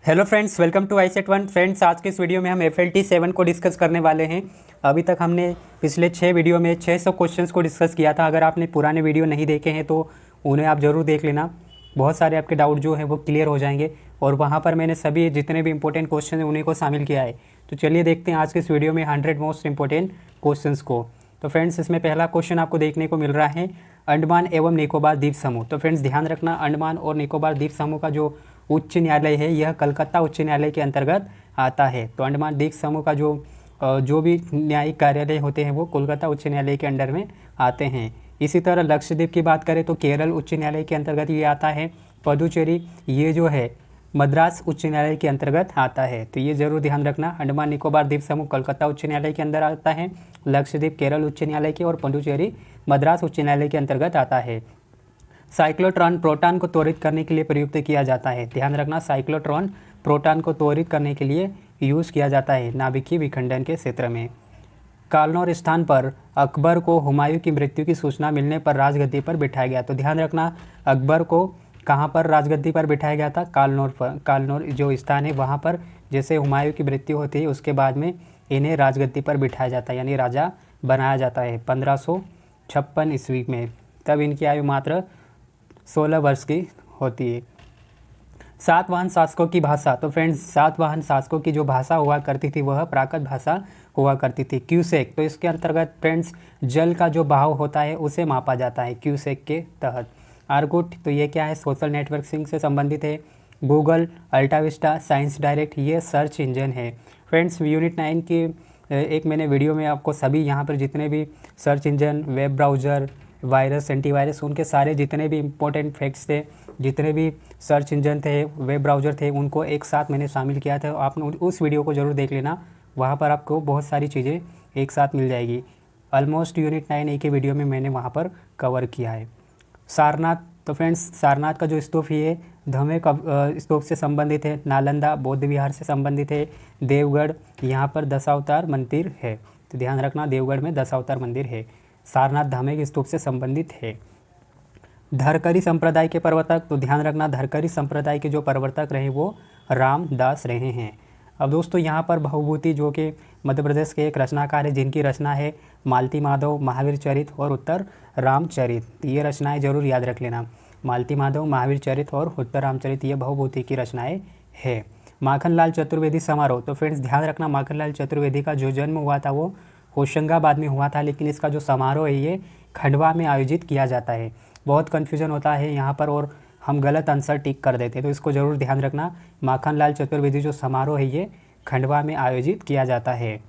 Hello friends, welcome to ICET one. Friends, आज के इस वीडियो में हम FLT 7 को डिस्कस करने वाले हैं। अभी तक हमने पिछले 6 वीडियो में 600 क्वेश्चंस को डिस्कस किया था। अगर आपने पुराने वीडियो नहीं देखे हैं तो उन्हें आप ज़रूर देख लेना। बहुत सारे आपके डाउट जो हैं वो क्लियर हो जाएंगे और वहाँ पर मैंने सभी जितने भी इंपॉर्टेंट क्वेश्चन हैं उन्हीं को शामिल किया है। तो चलिए देखते हैं आज के इस वीडियो में 100 मोस्ट इंपॉर्टेंट क्वेश्चंस को। तो फ्रेंड्स, इसमें पहला क्वेश्चन आपको देखने को मिल रहा है अंडमान एवं निकोबार द्वीप समूह। तो फ्रेंड्स, ध्यान रखना, अंडमान और निकोबार द्वीप समूह का जो उच्च न्यायालय है यह कलकत्ता उच्च न्यायालय के अंतर्गत आता है। तो अंडमान द्वीप समूह का जो भी न्यायिक कार्यालय होते हैं वो कोलकाता उच्च न्यायालय के अंडर में आते हैं। इसी तरह लक्षद्वीप की बात करें तो केरल उच्च न्यायालय के अंतर्गत ये आता है। पुडुचेरी ये जो है मद्रास उच्च न्यायालय के अंतर्गत आता है। तो ये जरूर ध्यान रखना, अंडमान निकोबार द्वीप समूह कोलकाता उच्च न्यायालय के अंदर आता है, लक्षद्वीप केरल उच्च न्यायालय के और पुडुचेरी मद्रास उच्च न्यायालय के अंतर्गत आता है। साइक्लोट्रॉन प्रोटॉन को त्वरित करने के लिए प्रयुक्त किया जाता है। ध्यान रखना, साइक्लोट्रॉन प्रोटॉन को त्वरित करने के लिए यूज़ किया जाता है नाभिकीय विखंडन के क्षेत्र में। कालनौर स्थान पर अकबर को हुमायूं की मृत्यु की सूचना मिलने पर राजगद्दी पर बिठाया गया। तो ध्यान रखना, अकबर को कहाँ पर राजगद्दी पर बिठाया गया था? कालनौर पर। कालनौर जो स्थान है वहाँ पर जैसे हुमायूं की मृत्यु होती है उसके बाद में इन्हें राजगद्दी पर बिठाया जाता है, यानी राजा बनाया जाता है 1556 ईस्वी में। तब इनकी आयु मात्र 16 वर्ष की होती है। सातवाहन शासकों की भाषा। तो फ्रेंड्स, सातवाहन शासकों की जो भाषा हुआ करती थी वह प्राकृत भाषा हुआ करती थी। क्यूसेक, तो इसके अंतर्गत फ्रेंड्स जल का जो बहाव होता है उसे मापा जाता है क्यूसेक के तहत। आर्कुट, तो ये क्या है? सोशल नेटवर्किंग से संबंधित है। गूगल, अल्टाविस्टा, साइंस डायरेक्ट, ये सर्च इंजन है। फ्रेंड्स, यूनिट 9 की एक मैंने वीडियो में आपको सभी यहाँ पर जितने भी search engine, web browser, virus, antivirus, उनके सारे जितने भी इंपॉर्टेंट फैक्ट्स थे, जितने भी सर्च इंजन थे, वेब ब्राउज़र थे, उनको एक साथ मैंने शामिल किया था। आपने उस वीडियो को ज़रूर देख लेना, वहाँ पर आपको बहुत सारी चीज़ें एक साथ मिल जाएगी। ऑलमोस्ट यूनिट 9 एक ही वीडियो में मैंने वहाँ पर कवर किया है। सारनाथ, तो फ्रेंड्स सारनाथ का जो स्तूप है धमे स्तूप से संबंधित है। नालंदा बौद्ध विहार से संबंधित है। देवगढ़, यहाँ पर दशावतार मंदिर है। तो ध्यान रखना, देवगढ़ में दशावतार मंदिर है। सारनाथ धामे के स्तूप से संबंधित है। धरकरी संप्रदाय के प्रवर्तक, तो ध्यान रखना, धरकरी संप्रदाय के जो प्रवर्तक रहे वो रामदास रहे हैं। अब दोस्तों, यहाँ पर भवभूति जो कि मध्य प्रदेश के एक रचनाकार है जिनकी रचना है मालती माधव, महावीर चरित और उत्तर रामचरित। ये रचनाएं जरूर याद रख लेना, मालती माधव, महावीर चरित और उत्तर रामचरित, ये भवभूति की रचनाएं है। माखनलाल चतुर्वेदी समारोह, तो फ्रेंड्स ध्यान रखना, माखनलाल चतुर्वेदी का जो जन्म हुआ था वो होशंगाबाद में हुआ था, लेकिन इसका जो समारोह है ये खंडवा में आयोजित किया जाता है। बहुत कन्फ्यूजन होता है यहाँ पर और हम गलत आंसर टिक कर देते हैं, तो इसको ज़रूर ध्यान रखना। माखनलाल चतुर्वेदी जो समारोह है ये खंडवा में आयोजित किया जाता है।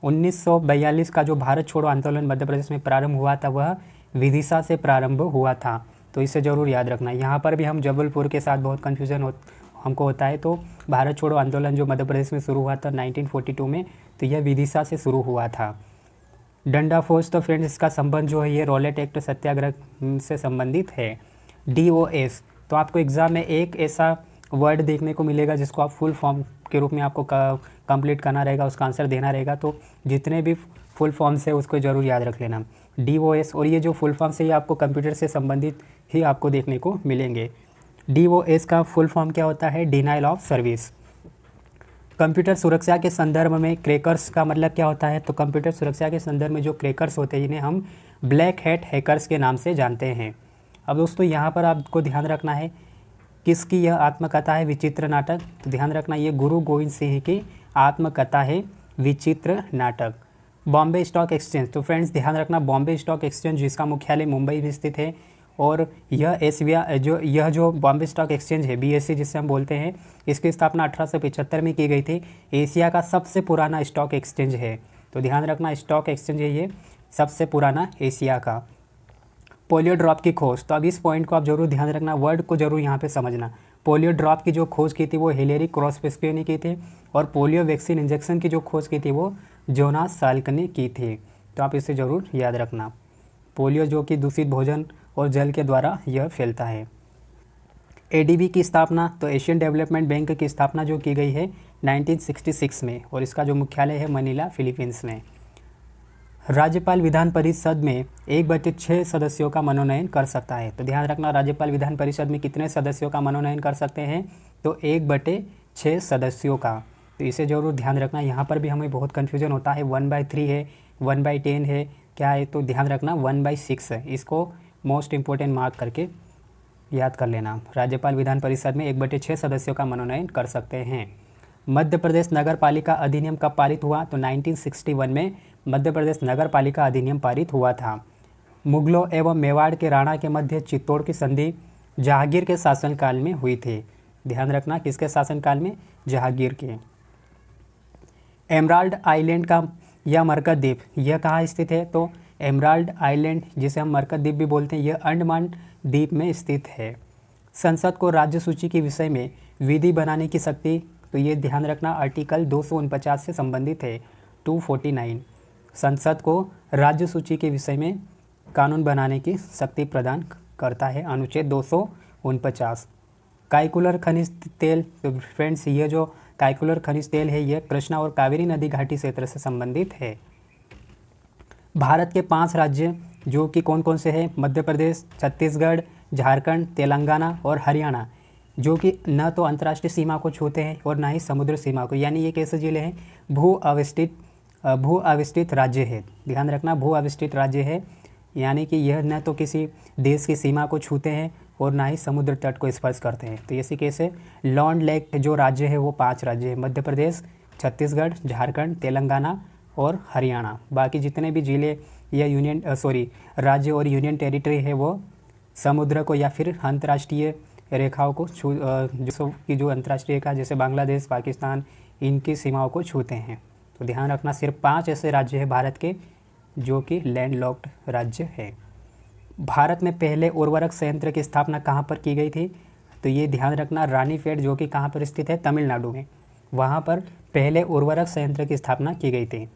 1942 का जो भारत छोड़ो आंदोलन मध्य प्रदेश में प्रारंभ हुआ था वह विदिशा से प्रारंभ हुआ था, तो इसे ज़रूर याद रखना। यहाँ पर भी हम जबलपुर के साथ बहुत कन्फ्यूजन हमको होता है। तो भारत छोड़ो आंदोलन जो मध्य प्रदेश में शुरू हुआ था 1942 में, तो यह विदिशा से शुरू हुआ था। डंडा फौज, तो फ्रेंड्स इसका संबंध जो है ये रॉलेट एक्ट सत्याग्रह से संबंधित है। DOS, तो आपको एग्ज़ाम में एक ऐसा वर्ड देखने को मिलेगा जिसको आप फुल फॉर्म के रूप में आपको कंप्लीट करना रहेगा, उसका आंसर देना रहेगा। तो जितने भी फुल फॉर्म्स है उसको ज़रूर याद रख लेना, DOS। और ये जो फुल फॉर्म्स है ये आपको कंप्यूटर से संबंधित ही आपको देखने को मिलेंगे। DOS का फुल फॉर्म क्या होता है? Denial of service. कंप्यूटर सुरक्षा के संदर्भ में क्रैकर्स का मतलब क्या होता है? तो कंप्यूटर सुरक्षा के संदर्भ में जो क्रैकर्स होते हैं इन्हें हम ब्लैक हैट हैकर्स के नाम से जानते हैं। अब दोस्तों, यहाँ पर आपको ध्यान रखना है किसकी यह आत्मकथा है? विचित्र नाटक। तो ध्यान रखना, ये गुरु गोविंद सिंह की आत्मकथा है विचित्र नाटक। बॉम्बे स्टॉक एक्सचेंज, तो फ्रेंड्स ध्यान रखना, बॉम्बे स्टॉक एक्सचेंज जिसका मुख्यालय मुंबई में स्थित है और यह जो बॉम्बे स्टॉक एक्सचेंज है BSE जिसे हम बोलते हैं, इसकी स्थापना 1875 में की गई थी। एशिया का सबसे पुराना स्टॉक एक्सचेंज है। तो ध्यान रखना, स्टॉक एक्सचेंज है ये सबसे पुराना एशिया का। पोलियो ड्रॉप की खोज, तो अब इस पॉइंट को आप जरूर ध्यान रखना, वर्ड को जरूर यहाँ पे समझना। पोलियो ड्रॉप की जो खोज की थी वो हिलेरी क्रॉसबेस्की ने की थी और पोलियो वैक्सीन इंजेक्शन की जो खोज की थी वो जोनास साल्क ने की थी। तो आप इसे ज़रूर याद रखना। पोलियो जो कि दूषित भोजन और जल के द्वारा यह फैलता है। ADB की स्थापना, तो एशियन डेवलपमेंट बैंक की स्थापना जो की गई है 1966 में और इसका जो मुख्यालय है मनीला, फिलीपींस में। राज्यपाल विधान परिषद में 1/6 सदस्यों का मनोनयन कर सकता है। तो ध्यान रखना, राज्यपाल विधान परिषद में कितने सदस्यों का मनोनयन कर सकते हैं? तो 1/6 6 सदस्यों का। तो इसे ज़रूर ध्यान रखना। यहाँ पर भी हमें बहुत कन्फ्यूजन होता है, 1/3 है, 1/10 है, क्या है, तो ध्यान रखना 1/6 है। इसको मोस्ट इम्पोर्टेंट मार्क करके याद कर लेना। राज्यपाल विधान परिषद में 1/6 सदस्यों का मनोनयन कर सकते हैं। मध्य प्रदेश नगर पालिका अधिनियम कब पारित हुआ, तो 1961 में मध्य प्रदेश नगर पालिका अधिनियम पारित हुआ था। मुगलों एवं मेवाड़ के राणा के मध्य चित्तौड़ की संधि जहांगीर के शासनकाल में हुई थी। ध्यान रखना किसके शासनकाल में, जहांगीर के। एमराल्ड आइलैंड का यह मरकत द्वीप यह कहाँ स्थित है, तो एमराल्ड आइलैंड जिसे हम मरकत द्वीप भी बोलते हैं, यह अंडमान द्वीप में स्थित है। संसद को राज्य सूची के विषय में विधि बनाने की शक्ति, तो ये ध्यान रखना आर्टिकल 249 से संबंधित है, 249। संसद को राज्य सूची के विषय में कानून बनाने की शक्ति प्रदान करता है, अनुच्छेद 249। काइकुलर खनिज तेल, तो फ्रेंड्स ये जो काइकुलर खनिज तेल है ये कृष्णा और कावेरी नदी घाटी क्षेत्र से संबंधित है। भारत के 5 राज्य जो कि कौन कौन से हैं, मध्य प्रदेश, छत्तीसगढ़, झारखंड, तेलंगाना और हरियाणा, जो कि न तो अंतर्राष्ट्रीय सीमा को छूते हैं और न ही समुद्र सीमा को, यानी ये कैसे जिले हैं, भू अविष्टित राज्य है। ध्यान रखना भू अविष्टित राज्य है, यानी कि यह न तो किसी देश की सीमा को छूते हैं और ना ही समुद्र तट को स्पर्श करते हैं। तो इसी कैसे लॉन्ड लेक जो राज्य है वो 5 राज्य है, मध्य प्रदेश, छत्तीसगढ़, झारखंड, तेलंगाना और हरियाणा। बाकी जितने भी जिले या राज्य और यूनियन टेरिटरी है वो समुद्र को या फिर अंतर्राष्ट्रीय रेखाओं को जो अंतर्राष्ट्रीय रेखा जैसे बांग्लादेश, पाकिस्तान, इनकी सीमाओं को छूते हैं। तो ध्यान रखना सिर्फ 5 ऐसे राज्य हैं भारत के जो कि लैंडलॉक्ड राज्य है। भारत में पहले उर्वरक संयंत्र की स्थापना कहाँ पर की गई थी, तो ये ध्यान रखना रानीखेत जो कि कहाँ पर स्थित है, तमिलनाडु में, वहाँ पर पहले उर्वरक संयंत्र की स्थापना की गई थी।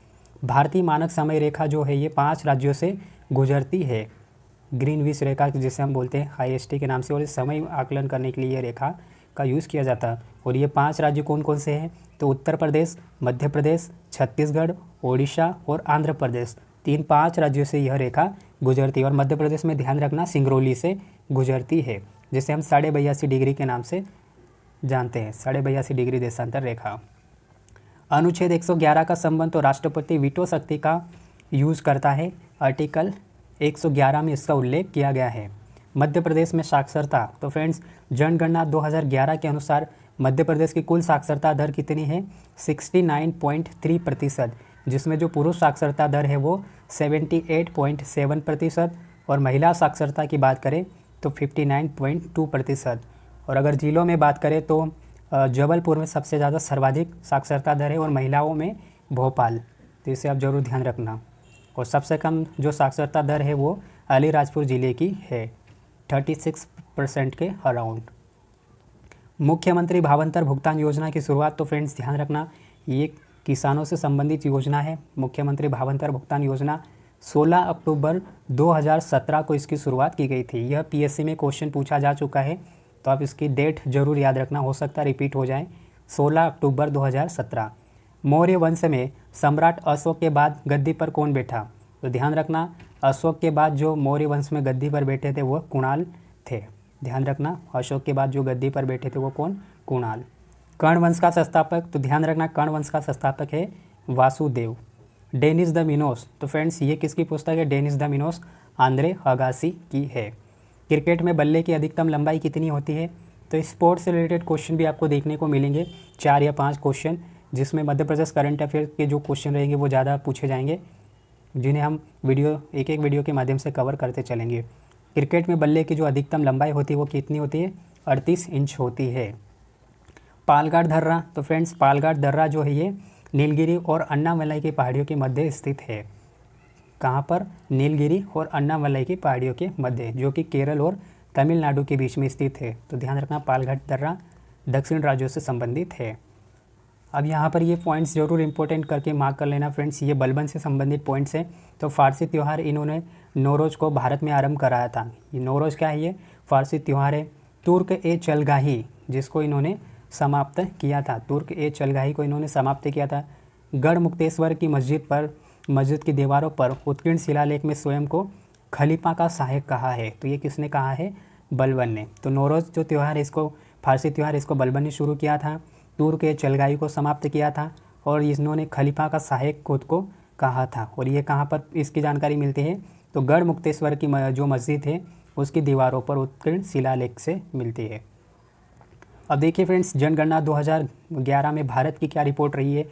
भारतीय मानक समय रेखा जो है ये 5 राज्यों से गुजरती है, ग्रीनविच रेखा जिसे हम बोलते हैं IST के नाम से, और समय आकलन करने के लिए ये रेखा का यूज़ किया जाता है। और ये 5 राज्य कौन कौन से हैं, तो उत्तर प्रदेश, मध्य प्रदेश, छत्तीसगढ़, ओडिशा और आंध्र प्रदेश, 5 राज्यों से यह रेखा गुजरती है। और मध्य प्रदेश में ध्यान रखना सिंगरौली से गुजरती है, जिसे हम 82.5 डिग्री के नाम से जानते हैं, 82.5 डिग्री देशांतर रेखा। अनुच्छेद 111 का संबंध तो राष्ट्रपति वीटो शक्ति का यूज़ करता है, आर्टिकल 111 में इसका उल्लेख किया गया है। मध्य प्रदेश में साक्षरता, तो फ्रेंड्स जनगणना 2011 के अनुसार मध्य प्रदेश की कुल साक्षरता दर कितनी है, 69.3%, जिसमें जो पुरुष साक्षरता दर है वो 78.7% और महिला साक्षरता की बात करें तो 59.2%। और अगर जिलों में बात करें तो जबलपुर में सबसे ज़्यादा सर्वाधिक साक्षरता दर है और महिलाओं में भोपाल, तो इसे आप ज़रूर ध्यान रखना। और सबसे कम जो साक्षरता दर है वो अलीराजपुर ज़िले की है, 36% के अराउंड। मुख्यमंत्री भावांतर भुगतान योजना की शुरुआत, तो फ्रेंड्स ध्यान रखना ये किसानों से संबंधित योजना है। मुख्यमंत्री भावांतर भुगतान योजना 16 अक्टूबर 2017 को इसकी शुरुआत की गई थी। यह PSC में क्वेश्चन पूछा जा चुका है, तो आप इसकी डेट जरूर याद रखना, हो सकता है रिपीट हो जाए, 16 अक्टूबर 2017। मौर्य वंश में सम्राट अशोक के बाद गद्दी पर कौन बैठा, तो ध्यान रखना अशोक के बाद जो मौर्य वंश में गद्दी पर बैठे थे वो कुणाल थे। ध्यान रखना अशोक के बाद जो गद्दी पर बैठे थे वो कौन, कुणाल। कर्ण वंश का संस्थापक, तो ध्यान रखना कर्ण वंश का संस्थापक है वासुदेव। डेनिस द मिनोस, तो फ्रेंड्स ये किसकी पुस्तक है, Dennis the Minos Andre Agassi की है। क्रिकेट में बल्ले की अधिकतम लंबाई कितनी होती है, तो स्पोर्ट्स से रिलेटेड क्वेश्चन भी आपको देखने को मिलेंगे, 4 या 5 क्वेश्चन, जिसमें मध्य प्रदेश करंट अफेयर के जो क्वेश्चन रहेंगे वो ज़्यादा पूछे जाएंगे, जिन्हें हम एक एक वीडियो के माध्यम से कवर करते चलेंगे। क्रिकेट में बल्ले की जो अधिकतम लंबाई होती है वो कितनी होती है, 38 इंच होती है। पालघाट दर्रा, तो फ्रेंड्स पालघाट दर्रा जो है ये नीलगिरी और अन्नामलाई की पहाड़ियों के मध्य स्थित है। कहाँ पर, नीलगिरी और अन्नामलाई की पहाड़ियों के मध्य, जो कि केरल और तमिलनाडु के बीच में स्थित है। तो ध्यान रखना पालघाट दर्रा दक्षिण राज्यों से संबंधित है। अब यहाँ पर ये पॉइंट्स जरूर इंपॉर्टेंट करके मार्क कर लेना फ्रेंड्स, ये बलबन से संबंधित पॉइंट्स हैं। तो फारसी त्यौहार इन्होंने नौरोज़ को भारत में आरंभ कराया था। ये नौरोज़ क्या है, ये फारसी त्यौहार है। तुर्क-ए-चलगाही जिसको इन्होंने समाप्त किया था, तुर्क-ए-चलगाही को इन्होंने समाप्त किया था। गढ़मुक्तेश्वर की मस्जिद की दीवारों पर उत्कीर्ण शिलालेख में स्वयं को खलीफा का सहायक कहा है, तो ये किसने कहा है, बलबन ने। तो नौरोज़ जो त्यौहार है इसको फारसी त्यौहार इसको बलबन ने शुरू किया था। तुर्क के चलगाई को समाप्त किया था और इन्होंने खलीफा का सहायक खुद को कहा था। और ये कहाँ पर इसकी जानकारी मिलती है, तो गढ़ मुक्तेश्वर की जो मस्जिद है उसकी दीवारों पर उत्कीर्ण शिलालेख से मिलती है। अब देखिए फ्रेंड्स, जनगणना 2011 में भारत की क्या रिपोर्ट रही है।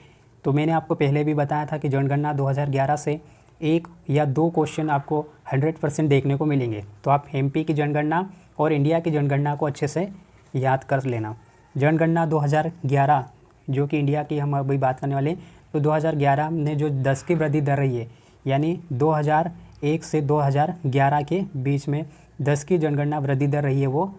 तो मैंने आपको पहले भी बताया था कि जनगणना 2011 से 1 या 2 क्वेश्चन आपको 100% देखने को मिलेंगे। तो आप एमपी की जनगणना और इंडिया की जनगणना को अच्छे से याद कर लेना। जनगणना 2011 जो कि इंडिया की हम अभी बात करने वाले, तो 2011 में जो 10 की वृद्धि दर रही है, यानी 2001 से 2011 के बीच में 10 की जनगणना वृद्धि दर रही है वो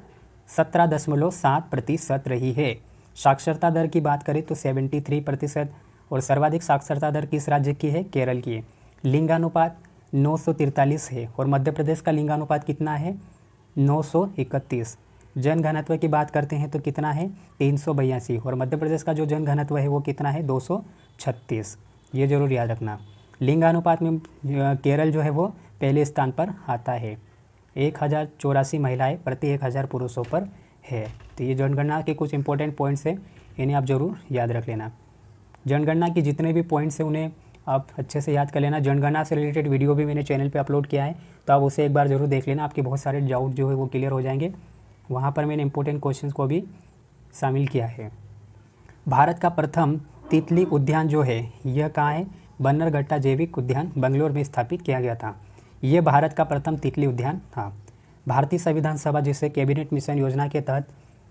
17.7% रही है। साक्षरता दर की बात करें तो 73%, और सर्वाधिक साक्षरता दर किस राज्य की है, केरल की है। लिंगानुपात 943 है, और मध्य प्रदेश का लिंगानुपात कितना है, 931। जनघनत्व की बात करते हैं तो कितना है, 382, और मध्य प्रदेश का जो जनघनत्व है वो कितना है, 236। ये जरूर याद रखना। लिंगानुपात में केरल जो है वो पहले स्थान पर आता है, 1084 महिलाएं प्रति 1000 पुरुषों पर है। तो ये जनगणना के कुछ इंपॉर्टेंट पॉइंट्स हैं, इन्हें आप ज़रूर याद रख लेना। जनगणना के जितने भी पॉइंट्स हैं उन्हें आप अच्छे से याद कर लेना। जनगणना से रिलेटेड वीडियो भी मैंने चैनल पे अपलोड किया है, तो आप उसे एक बार ज़रूर देख लेना, आपके बहुत सारे डाउट जो है वो क्लियर हो जाएंगे। वहाँ पर मैंने इंपॉर्टेंट क्वेश्चंस को भी शामिल किया है। भारत का प्रथम तितली उद्यान जो है यह कहाँ है, बन्नरघट्टा जैविक उद्यान बेंगलोर में स्थापित किया गया था। ये भारत का प्रथम तितली उद्यान था। भारतीय संविधान सभा जिसे कैबिनेट मिशन योजना के तहत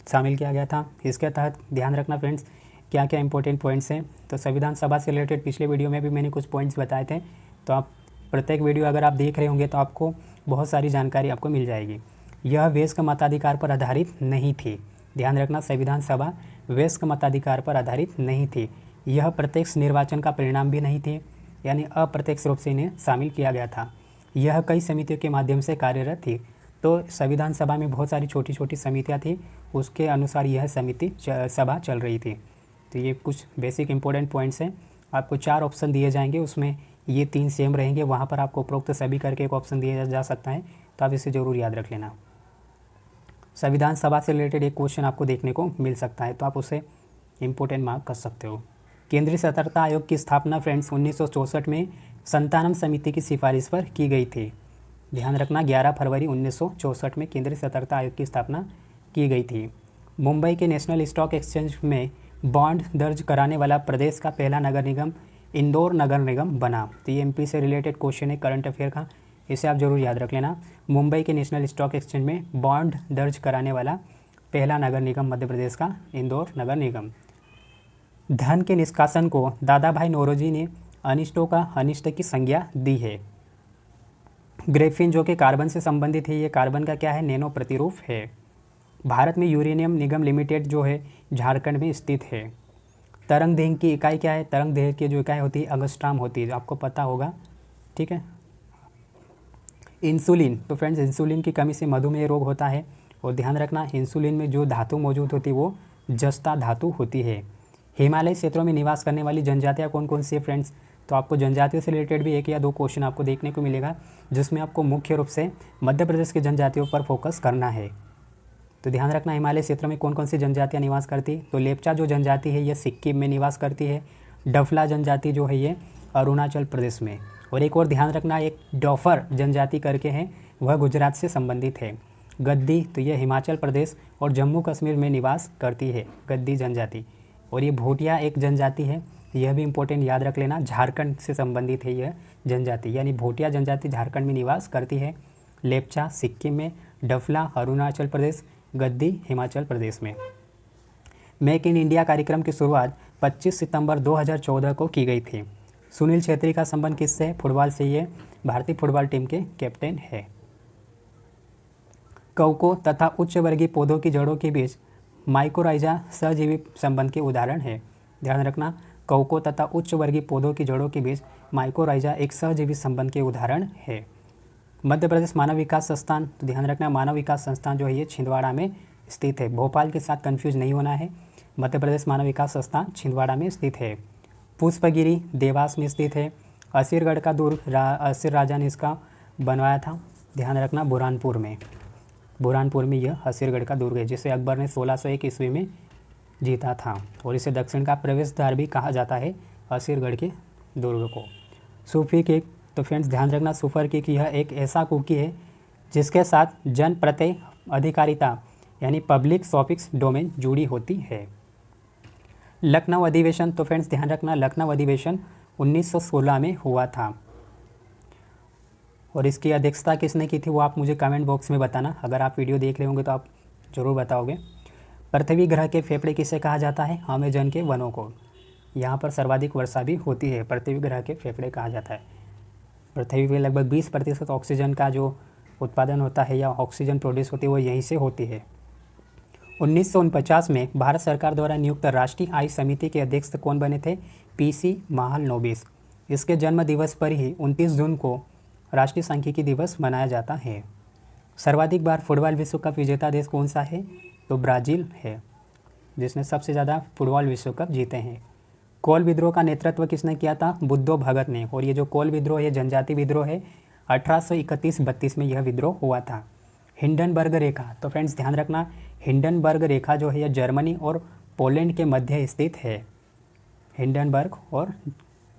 शामिल किया गया था, इसके तहत ध्यान रखना फ्रेंड्स क्या क्या इंपॉर्टेंट पॉइंट्स हैं। तो संविधान सभा से रिलेटेड पिछले वीडियो में भी मैंने कुछ पॉइंट्स बताए थे, तो आप प्रत्येक वीडियो अगर आप देख रहे होंगे तो आपको बहुत सारी जानकारी आपको मिल जाएगी। यह वयस्क मताधिकार पर आधारित नहीं थी। ध्यान रखना, संविधान सभा वयस्क मताधिकार पर आधारित नहीं थी। यह प्रत्यक्ष निर्वाचन का परिणाम भी नहीं थे, यानी अप्रत्यक्ष रूप से इन्हें शामिल किया गया था। यह कई समितियों के माध्यम से कार्यरत थी। तो संविधान सभा में बहुत सारी छोटी छोटी समितियाँ थी, उसके अनुसार यह समिति सभा चल रही थी। तो ये कुछ बेसिक इंपॉर्टेंट पॉइंट्स हैं। आपको 4 ऑप्शन दिए जाएंगे, उसमें ये 3 सेम रहेंगे, वहाँ पर आपको उपरोक्त सभी करके एक ऑप्शन दिया जा सकता है, तो आप इसे ज़रूर याद रख लेना। संविधान सभा से रिलेटेड एक क्वेश्चन आपको देखने को मिल सकता है, तो आप उसे इम्पोर्टेंट मार्क कर सकते हो। केंद्रीय सतर्कता आयोग की स्थापना फ्रेंड्स 1964 में संतानम समिति की सिफारिश पर की गई थी। ध्यान रखना, 11 फरवरी 1964 में केंद्रीय सतर्कता आयोग की स्थापना की गई थी। मुंबई के नेशनल स्टॉक एक्सचेंज में बॉन्ड दर्ज कराने वाला प्रदेश का पहला नगर निगम इंदौर नगर निगम बना। तो ये एमपी से रिलेटेड क्वेश्चन है, करंट अफेयर का, इसे आप जरूर याद रख लेना। मुंबई के नेशनल स्टॉक एक्सचेंज में बॉन्ड दर्ज कराने वाला पहला नगर निगम मध्य प्रदेश का इंदौर नगर निगम। धन के निष्कासन को दादा भाई नौरोजी ने अनिष्टों का अनिष्ट की संज्ञा दी है। ग्रेफिन जो कि कार्बन से संबंधित है, ये कार्बन का क्या है, नैनो प्रतिरूप है। भारत में यूरेनियम निगम लिमिटेड जो है झारखंड में स्थित है। तरंग दैर्घ्य की इकाई क्या है, तरंग दैर्घ्य की जो इकाई होती है अंगस्ट्राम होती है, आपको पता होगा, ठीक है। इंसुलिन, तो फ्रेंड्स इंसुलिन की कमी से मधुमेह रोग होता है, और ध्यान रखना इंसुलिन में जो धातु मौजूद होती है वो जस्ता धातु होती है। हिमालय क्षेत्रों में निवास करने वाली जनजातियाँ कौन कौन सी है फ्रेंड्स, तो आपको जनजातियों से रिलेटेड भी 1 या 2 क्वेश्चन आपको देखने को मिलेगा, जिसमें आपको मुख्य रूप से मध्य प्रदेश की जनजातियों पर फोकस करना है। तो ध्यान रखना हिमालय क्षेत्र में कौन कौन सी जनजातियाँ निवास करती, तो लेप्चा जो जनजाति है ये सिक्किम में निवास करती है। डफला जनजाति जो है ये अरुणाचल प्रदेश में, और एक और ध्यान रखना एक डॉफर जनजाति करके है, वह गुजरात से संबंधित है। गद्दी, तो यह हिमाचल प्रदेश और जम्मू कश्मीर में निवास करती है, गद्दी जनजाति। और ये भोटिया एक जनजाति है, यह भी इंपॉर्टेंट याद रख लेना, झारखंड से संबंधित है यह जनजाति, यानी भोटिया जनजाति झारखंड में निवास करती है। लेप्चा सिक्किम में, डफला अरुणाचल प्रदेश, गद्दी हिमाचल प्रदेश में। मेक इन इंडिया कार्यक्रम की शुरुआत 25 सितंबर 2014 को की गई थी। सुनील छेत्री का संबंध किससे है, फुटबॉल से, ये भारतीय फुटबॉल टीम के कैप्टन है। कवकों तथा उच्च वर्गीय पौधों की जड़ों के बीच माइकोराइजा सहजीवी संबंध के उदाहरण है। ध्यान रखना, कवकों तथा उच्च वर्गीय पौधों की जड़ों के बीच माइकोराइजा एक सहजीवी संबंध के उदाहरण है। मध्य प्रदेश मानव विकास संस्थान, तो ध्यान रखना मानव विकास संस्थान जो है ये छिंदवाड़ा में स्थित है, भोपाल के साथ कंफ्यूज नहीं होना है। मध्य प्रदेश मानव विकास संस्थान छिंदवाड़ा में स्थित है। पुष्पगिरी देवास में स्थित है। असीरगढ़ का दुर्ग असीर राजा ने इसका बनवाया था, ध्यान रखना बुरहानपुर में, बुरहानपुर में यह असीरगढ़ का दुर्ग है, जिसे अकबर ने 1601 ईस्वी में जीता था। और इसे दक्षिण का प्रवेश द्वार भी कहा जाता है असीरगढ़ के दुर्ग को। सूफी केक, तो फ्रेंड्स ध्यान रखना सुपर केक यह एक ऐसा कुकी है जिसके साथ जन प्रत्यय अधिकारिता यानी पब्लिक सॉफिक्स डोमेन जुड़ी होती है। लखनऊ अधिवेशन, तो फ्रेंड्स ध्यान रखना लखनऊ अधिवेशन 1916 में हुआ था और इसकी अध्यक्षता किसने की थी वो आप मुझे कमेंट बॉक्स में बताना। अगर आप वीडियो देख रहे होंगे तो आप ज़रूर बताओगे। पृथ्वी ग्रह के फेफड़े किसे कहा जाता है? अमेजन के वनों को। यहाँ पर सर्वाधिक वर्षा भी होती है, पृथ्वी ग्रह के फेफड़े कहा जाता है। पृथ्वी पे लगभग 20% ऑक्सीजन का जो उत्पादन होता है या ऑक्सीजन प्रोड्यूस होती है वो यहीं से होती है। 1949 में भारत सरकार द्वारा नियुक्त राष्ट्रीय आय समिति के अध्यक्ष कौन बने थे? PC महालनोबिस। इसके जन्म दिवस पर ही 29 जून को राष्ट्रीय सांख्यिकी दिवस मनाया जाता है। सर्वाधिक बार फुटबॉल विश्व कप विजेता देश कौन सा है? तो ब्राज़ील है, जिसने सबसे ज़्यादा फुटबॉल विश्व कप जीते हैं। कोल विद्रोह का नेतृत्व किसने किया था? बुद्धो भगत ने। और ये जो कोल विद्रोह है जनजाति विद्रोह है, 1831-32 में यह विद्रोह हुआ था। हिंडनबर्ग रेखा, तो फ्रेंड्स ध्यान रखना हिंडनबर्ग रेखा जो है यह जर्मनी और पोलैंड के मध्य स्थित है। हिंडनबर्ग और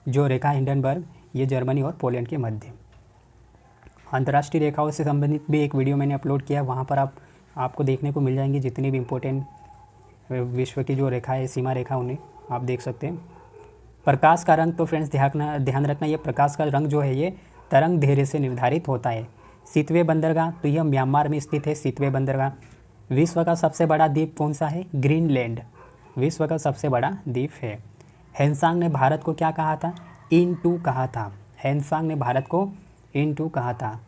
जो रेखा हिंडनबर्ग ये जर्मनी और पोलैंड के मध्य। अंतर्राष्ट्रीय रेखाओं से संबंधित भी एक वीडियो मैंने अपलोड किया, वहाँ पर आपको देखने को मिल जाएंगी जितनी भी इम्पोर्टेंट विश्व की जो रेखा है सीमा रेखा उन्हें आप देख सकते हैं। प्रकाश का रंग, तो फ्रेंड्स ध्यान रखना ये प्रकाश का रंग जो है ये तरंग दैर्घ्य से निर्धारित होता है। सितवे बंदरगाह, तो यह म्यांमार में स्थित है सितवे बंदरगाह। विश्व का सबसे बड़ा द्वीप कौन सा है? ग्रीनलैंड विश्व का सबसे बड़ा द्वीप है। हेनसांग ने भारत को क्या कहा था? इनटू कहा था। हेनसांग ने भारत को इनटू कहा था।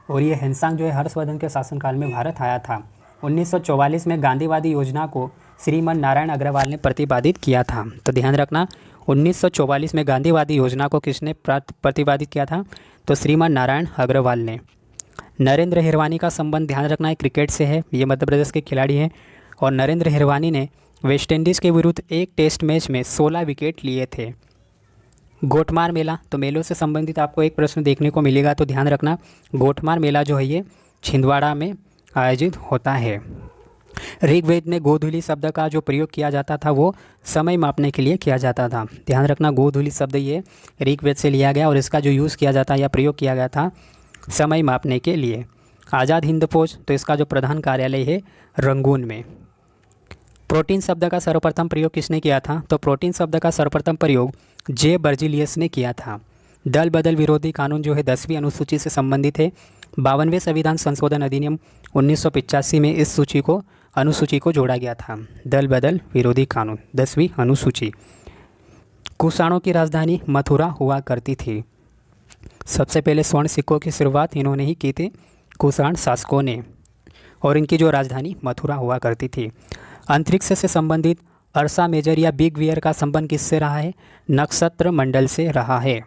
और ये हेनसांग जो है हर्षवर्धन के शासनकाल में भारत आया था। 1944 में गांधीवादी योजना को श्रीमन नारायण अग्रवाल ने प्रतिपादित किया था। तो ध्यान रखना 1944 में गांधीवादी योजना को किसने प्रतिपादित किया था? तो श्रीमन नारायण अग्रवाल ने। नरेंद्र हिरवानी का संबंध ध्यान रखना है क्रिकेट से है, ये मध्य प्रदेश के खिलाड़ी हैं और नरेंद्र हिरवानी ने वेस्टइंडीज़ के विरुद्ध एक टेस्ट मैच में 16 विकेट लिए थे। गोटमार मेला, तो मेलों से संबंधित आपको एक प्रश्न देखने को मिलेगा, तो ध्यान रखना गोटमार मेला जो है ये छिंदवाड़ा में आयोजित होता है। ऋग्वेद में गोधूली शब्द का जो प्रयोग किया जाता था वो समय मापने के लिए किया जाता था। ध्यान रखना गोधूली शब्द ये ऋग्वेद से लिया गया और इसका जो यूज़ किया जाता या प्रयोग किया गया था समय मापने के लिए। आज़ाद हिंद फौज, तो इसका जो प्रधान कार्यालय है रंगून में। प्रोटीन शब्द का सर्वप्रथम प्रयोग किसने किया था? तो प्रोटीन शब्द का सर्वप्रथम प्रयोग जे बर्जिलियस ने किया था। दल बदल विरोधी कानून जो है 10वीं अनुसूची से संबंधित है। 52वें संविधान संशोधन अधिनियम 1985 में इस अनुसूची को जोड़ा गया था। दल बदल विरोधी कानून 10वीं अनुसूची। कुषाणों की राजधानी मथुरा हुआ करती थी। सबसे पहले स्वर्ण सिक्कों की शुरुआत इन्होंने ही की थी, कुषाण शासकों ने, और इनकी जो राजधानी मथुरा हुआ करती थी। अंतरिक्ष से संबंधित अर्सा मेजर या बिग वियर का संबंध किससे रहा है? नक्षत्र मंडल से रहा है।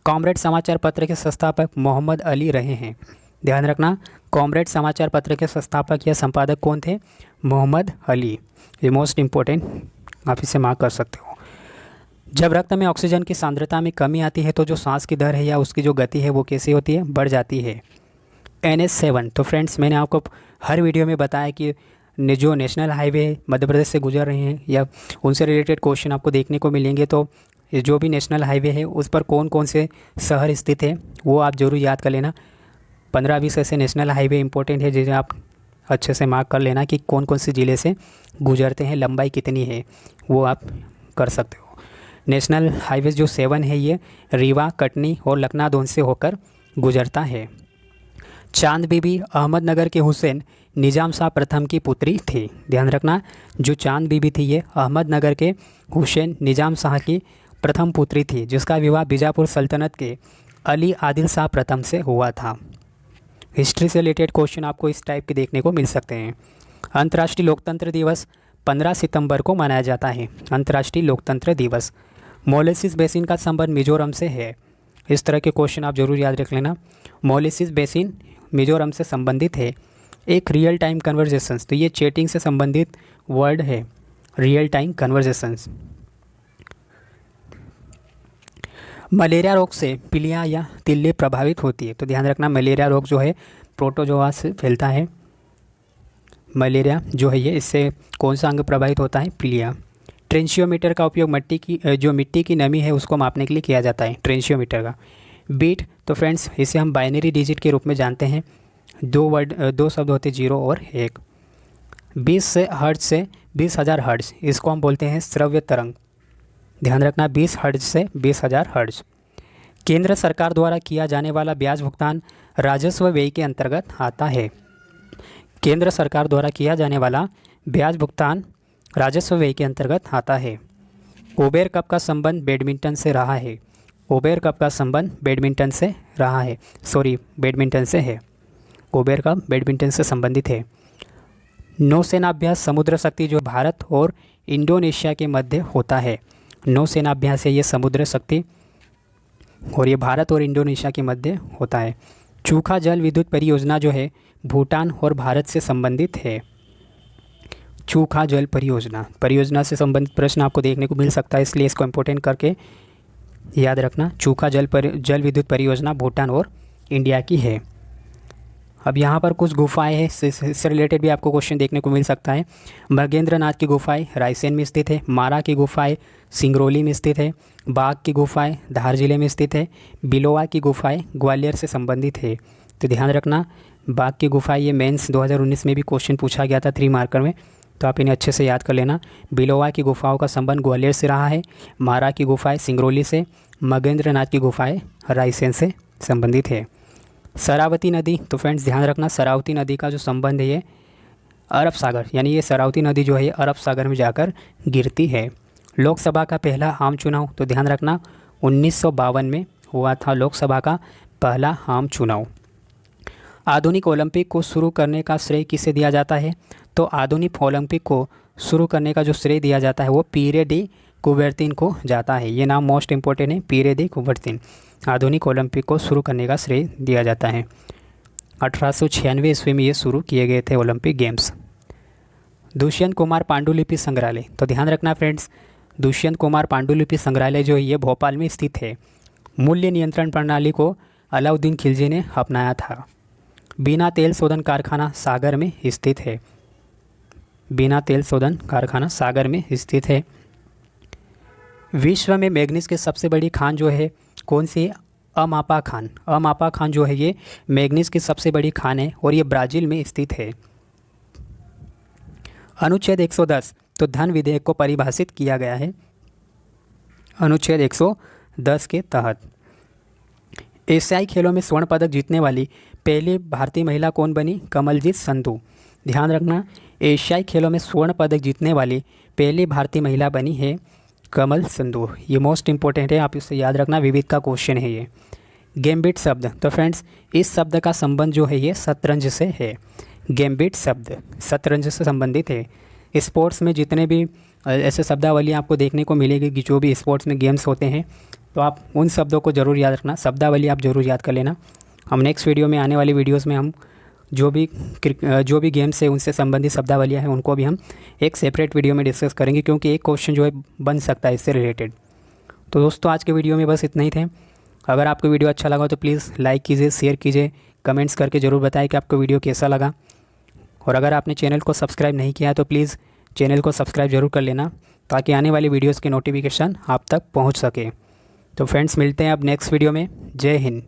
कॉमरेड समाचार पत्र के संस्थापक मोहम्मद अली रहे हैं। ध्यान रखना कॉमरेड समाचार पत्र के संस्थापक या संपादक कौन थे? मोहम्मद अली। ये मोस्ट इम्पोर्टेंट, आप इसे मार्क कर सकते हो। जब रक्त में ऑक्सीजन की सांद्रता में कमी आती है तो जो सांस की दर है या उसकी जो गति है वो कैसी होती है? बढ़ जाती है। NH7, तो फ्रेंड्स मैंने आपको हर वीडियो में बताया कि जो नेशनल हाईवे मध्य प्रदेश से गुजर रहे हैं या उनसे रिलेटेड क्वेश्चन आपको देखने को मिलेंगे, तो जो भी नेशनल हाईवे है उस पर कौन कौन से शहर स्थित है वो आप ज़रूर याद कर लेना। 15-20 ऐसे नेशनल हाईवे इंपॉर्टेंट है जिन्हें आप अच्छे से मार्क कर लेना कि कौन कौन से ज़िले से गुजरते हैं, लंबाई कितनी है वो आप कर सकते हो। नेशनल हाईवे जो 7 है ये रीवा, कटनी और लखनादौन से होकर गुजरता है। चांद बीबी अहमदनगर के हुसैन निजाम शाह प्रथम की पुत्री थी। ध्यान रखना जो चांद बीबी थी ये अहमदनगर के हुसैन निजाम शाह की प्रथम पुत्री थी, जिसका विवाह बीजापुर सल्तनत के अली आदिल शाह प्रथम से हुआ था। हिस्ट्री से रिलेटेड क्वेश्चन आपको इस टाइप के देखने को मिल सकते हैं। अंतर्राष्ट्रीय लोकतंत्र दिवस 15 सितंबर को मनाया जाता है। अंतर्राष्ट्रीय लोकतंत्र दिवस। मोलेसिस बेसिन का संबंध मिजोरम से है। इस तरह के क्वेश्चन आप जरूर याद रख लेना। मोलेसिस बेसिन मिजोरम से संबंधित है। एक रियल टाइम कन्वर्जेशंस, तो ये चैटिंग से संबंधित वर्ड है, रियल टाइम कन्वर्जेशंस। मलेरिया रोग से पीलिया या तिल्ली प्रभावित होती है। तो ध्यान रखना मलेरिया रोग जो है प्रोटोजोआ से फैलता है। मलेरिया जो है ये, इससे कौन सा अंग प्रभावित होता है? पीलिया। ट्रेंशियोमीटर का उपयोग मिट्टी की नमी है उसको मापने के लिए किया जाता है, ट्रेंशियोमीटर का। बीट, तो फ्रेंड्स इसे हम बाइनरी डिजिट के रूप में जानते हैं, दो शब्द होते हैं 0 और 1। 20 हर्ट्ज से 20,000 हर्ट्ज, इसको हम बोलते हैं श्रव्य तरंग। ध्यान रखना, 20 हर्ट्ज से 20,000 हर्ट्ज। केंद्र सरकार द्वारा किया जाने वाला ब्याज भुगतान राजस्व व्यय के अंतर्गत आता है। केंद्र सरकार द्वारा किया जाने वाला ब्याज भुगतान राजस्व व्यय के अंतर्गत आता है। उबेर कप का संबंध बैडमिंटन से रहा है। उबेर कप का संबंध बैडमिंटन से रहा है, बैडमिंटन से है। उबेर कप बैडमिंटन से संबंधित है। नौसेनाभ्यास समुद्र शक्ति जो भारत और इंडोनेशिया के मध्य होता है, नौसेनाभ्यास है ये समुद्र शक्ति और ये भारत और इंडोनेशिया के मध्य होता है। चूखा जल विद्युत परियोजना जो है भूटान और भारत से संबंधित है। चूखा जल परियोजना से संबंधित प्रश्न आपको देखने को मिल सकता है, इसलिए इसको इम्पोर्टेंट करके याद रखना। चूखा जल विद्युत परियोजना भूटान और इंडिया की है। अब यहाँ पर कुछ गुफाएं हैं, इससे रिलेटेड भी आपको क्वेश्चन देखने को मिल सकता है। मगेंद्रनाथ की गुफाएं रायसेन में स्थित है। मारा की गुफाएं सिंगरौली में स्थित है। बाघ की गुफाएं धार जिले में स्थित है। बिलोवा की गुफाएं ग्वालियर से संबंधित है। तो ध्यान रखना, बाघ की गुफाएं ये मेंस 2019 में भी क्वेश्चन पूछा गया था 3 मार्कर में, तो आप इन्हें अच्छे से याद कर लेना। बिलोवा की गुफाओं का संबंध ग्वालियर से रहा है। मारा की गुफाएं सिंगरौली से। मगेंद्रनाथ की गुफाएं रायसेन से संबंधित है। शरावती नदी, तो फ्रेंड्स ध्यान रखना, शरावती नदी का जो संबंध है ये अरब सागर, यानी ये शरावती नदी जो है ये अरब सागर में जाकर गिरती है। लोकसभा का पहला आम चुनाव, तो ध्यान रखना 1952 में हुआ था लोकसभा का पहला आम चुनाव। आधुनिक ओलंपिक को शुरू करने का श्रेय किसे दिया जाता है? तो आधुनिक ओलंपिक को शुरू करने का जो श्रेय दिया जाता है वो पीरे डी कुबेर्तिन को जाता है। ये नाम मोस्ट इंपॉर्टेंट है, पीरे डी कुबेर्तिन। आधुनिक ओलंपिक को शुरू करने का श्रेय दिया जाता है। 1896 ईस्वी में ये शुरू किए गए थे ओलंपिक गेम्स। दुष्यंत कुमार पांडुलिपि संग्रहालय, तो ध्यान रखना फ्रेंड्स, दुष्यंत कुमार पांडुलिपि संग्रहालय जो है ये भोपाल में स्थित है। मूल्य नियंत्रण प्रणाली को अलाउद्दीन खिलजी ने अपनाया था। बीना तेल शोधन कारखाना सागर में स्थित है। बीना तेल शोधन कारखाना सागर में स्थित है। विश्व में मैग्नीज की सबसे बड़ी खान जो है कौन सी? अमापा खान। अमापा खान जो है ये मैग्नीज की सबसे बड़ी खान है और ये ब्राज़ील में स्थित है। अनुच्छेद 110, तो धन विधेयक को परिभाषित किया गया है अनुच्छेद 110 के तहत। एशियाई खेलों में स्वर्ण पदक जीतने वाली पहली भारतीय महिला कौन बनी? कमलजीत संधू। ध्यान रखना, एशियाई खेलों में स्वर्ण पदक जीतने वाली पहली भारतीय महिला बनी है कमल संधू। ये मोस्ट इंपॉर्टेंट है, आप इसे याद रखना, विविध का क्वेश्चन है ये। गैम्बिट शब्द, तो फ्रेंड्स इस शब्द का संबंध जो है ये शतरंज से है। गैम्बिट शब्द शतरंज से संबंधित है। स्पोर्ट्स में जितने भी ऐसे शब्दावली आपको देखने को मिलेगी कि जो भी स्पोर्ट्स में गेम्स होते हैं, तो आप उन शब्दों को ज़रूर याद रखना, शब्दावली आप ज़रूर याद कर लेना। हम नेक्स्ट वीडियो में, आने वाली वीडियोज़ में हम जो भी गेम्स है उनसे संबंधित शब्दावलियाँ हैं उनको भी हम एक सेपरेट वीडियो में डिस्कस करेंगे, क्योंकि एक क्वेश्चन जो है बन सकता है इससे रिलेटेड। तो दोस्तों आज के वीडियो में बस इतना ही थे। अगर आपको वीडियो अच्छा लगा तो प्लीज़ लाइक कीजिए, शेयर कीजिए, कमेंट्स करके ज़रूर बताएं कि आपको वीडियो कैसा लगा। और अगर आपने चैनल को सब्सक्राइब नहीं किया है तो प्लीज़ चैनल को सब्सक्राइब ज़रूर कर लेना, ताकि आने वाली वीडियोज़ की नोटिफिकेशन आप तक पहुँच सके। तो फ्रेंड्स मिलते हैं अब नेक्स्ट वीडियो में। जय हिंद।